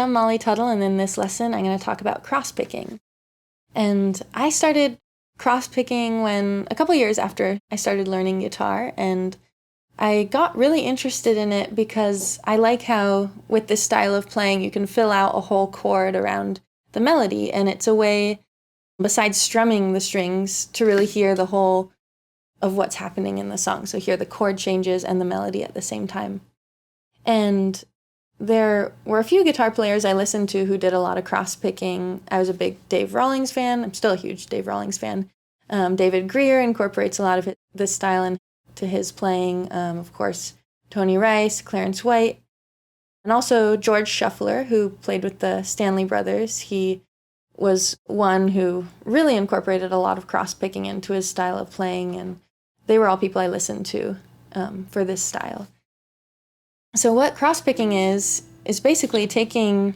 am Molly Tuttle, and in this lesson I'm going to talk about crosspicking. And I started crosspicking a couple years after I started learning guitar, and I got really interested in it because I like how with this style of playing you can fill out a whole chord around the melody, and it's a way, besides strumming the strings, to really hear the whole of what's happening in the song. So hear the chord changes and the melody at the same time. And there were a few guitar players I listened to who did a lot of cross-picking. I was a big Dave Rawlings fan. I'm still a huge Dave Rawlings fan. David Greer incorporates a lot of this style into his playing. Of course, Tony Rice, Clarence White, and also George Shuffler, who played with the Stanley Brothers. He was one who really incorporated a lot of cross-picking into his style of playing, and they were all people I listened to for this style. So what cross-picking is basically taking,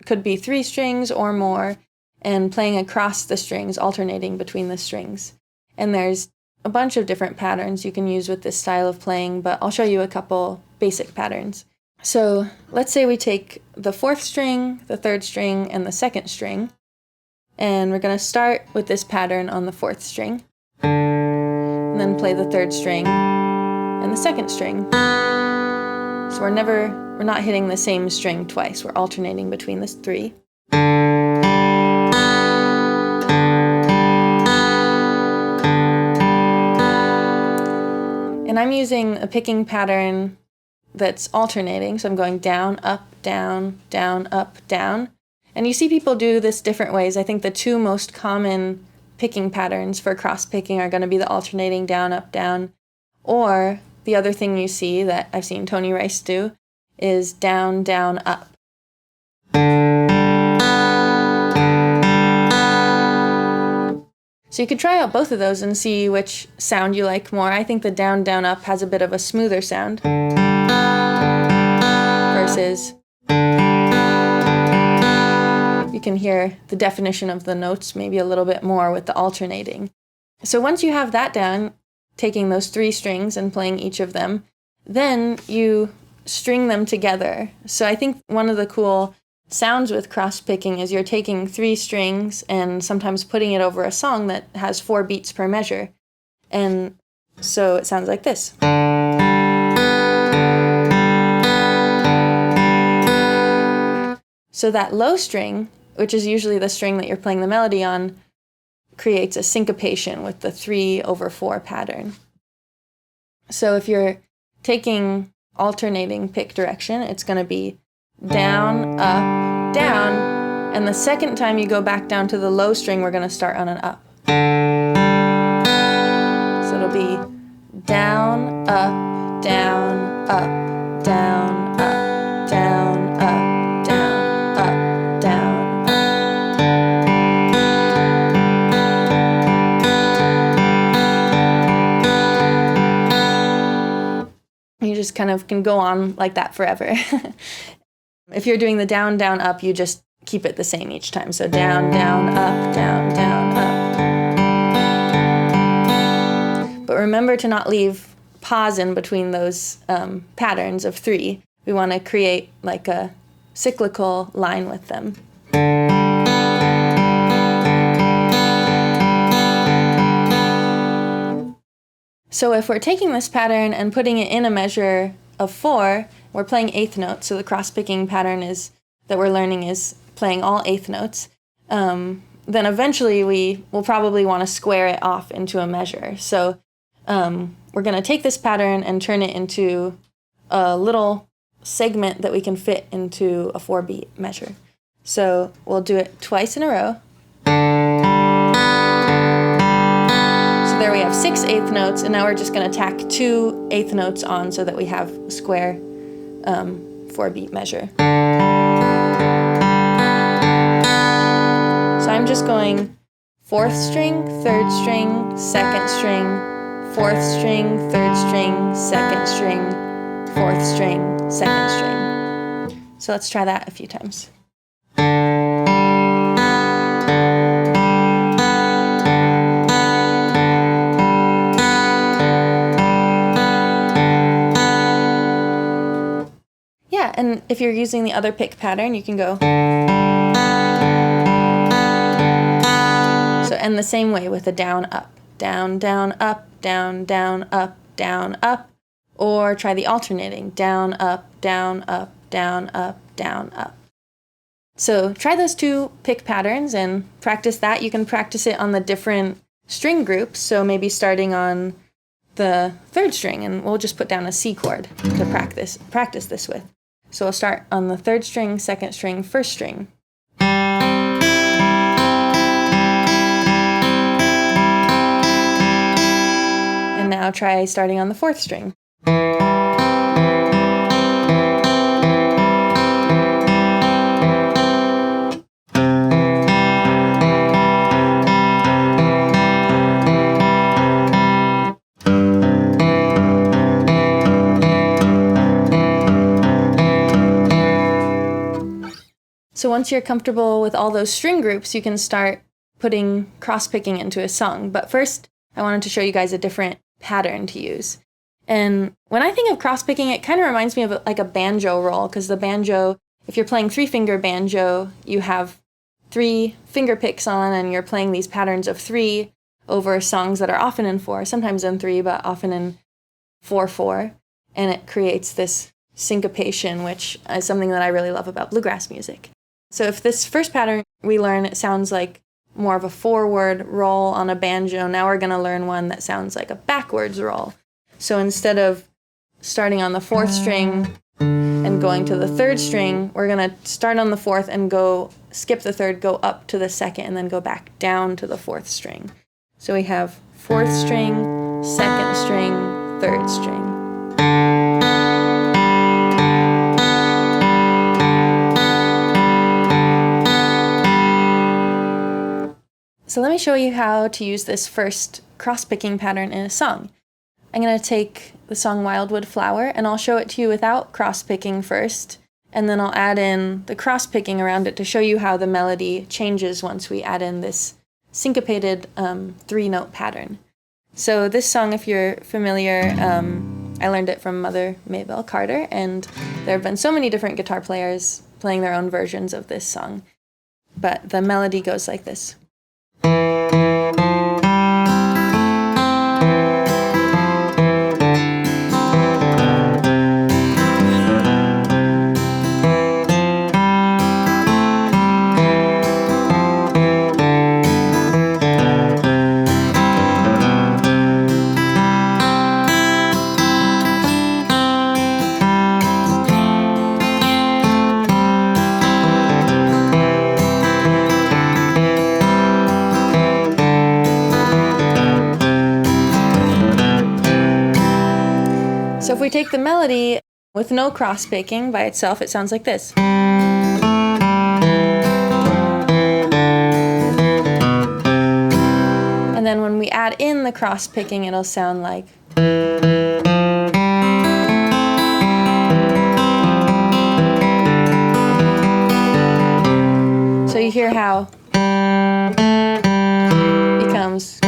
could be 3 strings or more, and playing across the strings, alternating between the strings. And there's a bunch of different patterns you can use with this style of playing, but I'll show you a couple basic patterns. So let's say we take the 4th string, the 3rd string, and the 2nd string, and we're going to start with this pattern on the 4th string, and then play the 3rd string and the 2nd string. So we're not hitting the same string twice. We're alternating between the 3. And I'm using a picking pattern that's alternating. So I'm going down, up, down, down, up, down. And you see people do this different ways. I think the 2 most common picking patterns for cross-picking are going to be the alternating down, up, down, or the other thing you see that I've seen Tony Rice do is down, down, up. So you could try out both of those and see which sound you like more. I think the down, down, up has a bit of a smoother sound versus you can hear the definition of the notes maybe a little bit more with the alternating. So once you have that down, taking those 3 strings and playing each of them, then you string them together. So I think one of the cool sounds with cross-picking is you're taking 3 strings and sometimes putting it over a song that has 4 beats per measure. And so it sounds like this. So that low string, which is usually the string that you're playing the melody on, creates a syncopation with the 3/4 pattern. So if you're taking alternating pick direction, it's going to be down, up, down, and the second time you go back down to the low string, we're going to start on an up. So it'll be down, up, down, up, down, up, down, up, down, up, down, You just kind of can go on like that forever. If you're doing the down, down, up, you just keep it the same each time. So down, down, up, down, down, up. But remember to not leave pause in between those patterns of 3. We want to create like a cyclical line with them. So if we're taking this pattern and putting it in a measure of 4, we're playing 8th notes. So the cross-picking pattern that we're learning is playing all 8th notes. Then eventually we will probably want to square it off into a measure. So we're going to take this pattern and turn it into a little segment that we can fit into a 4-beat measure. So we'll do it twice in a row. So there we have 6 8th notes, and now we're just going to tack 2 8th notes on so that we have a square 4-beat measure. So I'm just going 4th string, 3rd string, 2nd string, 4th string, 3rd string, 2nd string, 4th string, 2nd string. So let's try that a few times. that. And if you're using the other pick pattern, you can go. So, and the same way with a down, up, down, down, up, down, down, up, down, up. Or try the alternating, down, up, down, up, down, up, down, up. So try those two pick patterns and practice that. You can practice it on the different string groups. So maybe starting on the third string, and we'll just put down a C chord to practice this with. So we'll start on the third string, second string, first string. And now try starting on the fourth string. So once you're comfortable with all those string groups, you can start putting cross-picking into a song. But first, I wanted to show you guys a different pattern to use. And when I think of cross-picking, it kind of reminds me of like a banjo roll, because the banjo, if you're playing three-finger banjo, you have 3 finger picks on, and you're playing these patterns of 3 over songs that are often in 4, sometimes in 3, but often in 4/4. And it creates this syncopation, which is something that I really love about bluegrass music. So if this first pattern we learn, it sounds like more of a forward roll on a banjo, now we're going to learn one that sounds like a backwards roll. So instead of starting on the 4th string and going to the 3rd string, we're going to start on the 4th and skip the 3rd, go up to the 2nd, and then go back down to the 4th string. So we have 4th string, 2nd string, 3rd string. So let me show you how to use this first cross-picking pattern in a song. I'm going to take the song Wildwood Flower, and I'll show it to you without cross-picking first, and then I'll add in the cross-picking around it to show you how the melody changes once we add in this syncopated 3-note pattern. So this song, if you're familiar, I learned it from Mother Maybelle Carter, and there have been so many different guitar players playing their own versions of this song. But the melody goes like this. So if we take the melody with no cross-picking by itself, it sounds like this. And then when we add in the cross-picking, it'll sound like. So you hear how it becomes.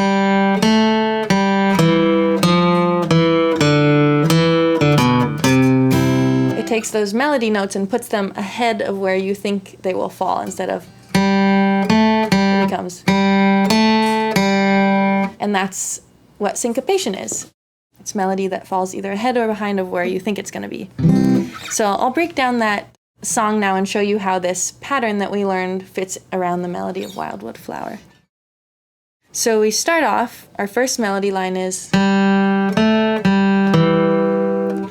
Takes those melody notes and puts them ahead of where you think they will fall instead of it becomes. And that's what syncopation is. It's melody that falls either ahead or behind of where you think it's going to be. So I'll break down that song now and show you how this pattern that we learned fits around the melody of Wildwood Flower. So we start off, our first melody line is,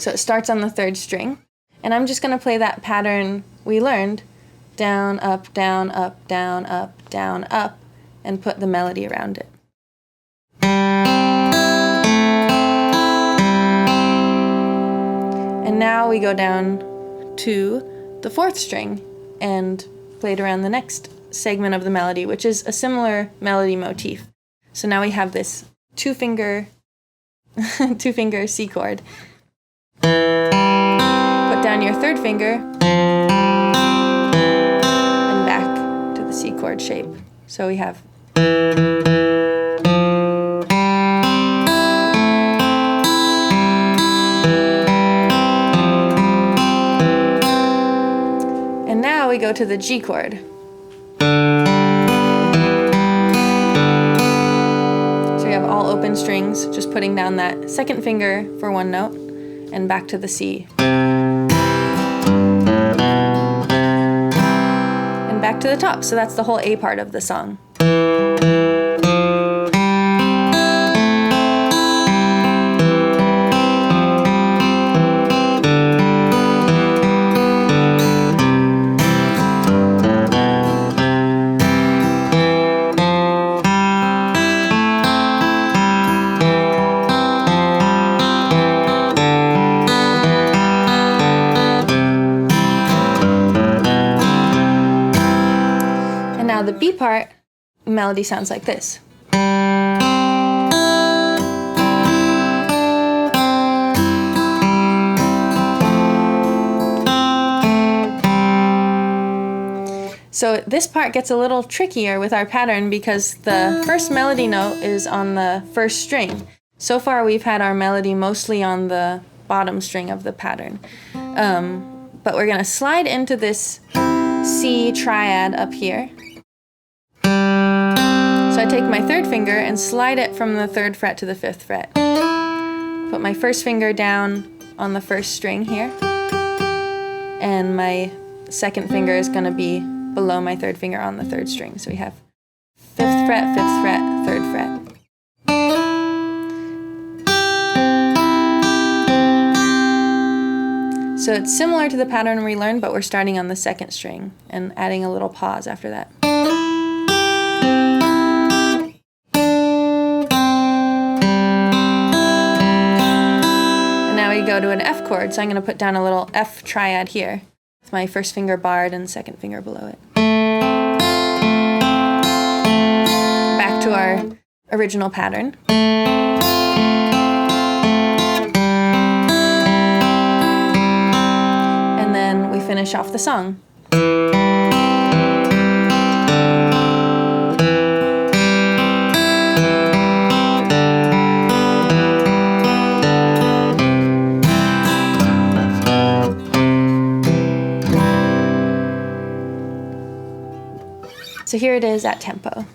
so it starts on the 3rd string. And I'm just going to play that pattern we learned, down, up, down, up, down, up, down, up, and put the melody around it. And now we go down to the 4th string and play it around the next segment of the melody, which is a similar melody motif. So now we have this 2-finger C chord. Down your 3rd finger and back to the C chord shape. So we have. go to the G chord. So we have all open strings, just putting down that second finger for one note, and back to the C. And back to the top, so that's the whole A part of the song. Now the B part, melody sounds like this. So this part gets a little trickier with our pattern because the first melody note is on the first string. So far we've had our melody mostly on the bottom string of the pattern. But we're gonna slide into this C triad up here. So I take my third finger and slide it from the 3rd fret to the 5th fret. Put my first finger down on the first string here. And my second finger is going to be below my 3rd finger on the 3rd string. So we have 5th fret, 5th fret, 3rd fret. So it's similar to the pattern we learned, but we're starting on the 2nd string and adding a little pause after that. We go to an F chord, so I'm going to put down a little F triad here with my first finger barred and second finger below it. Back to our original pattern. And then we finish off the song. So here it is at tempo.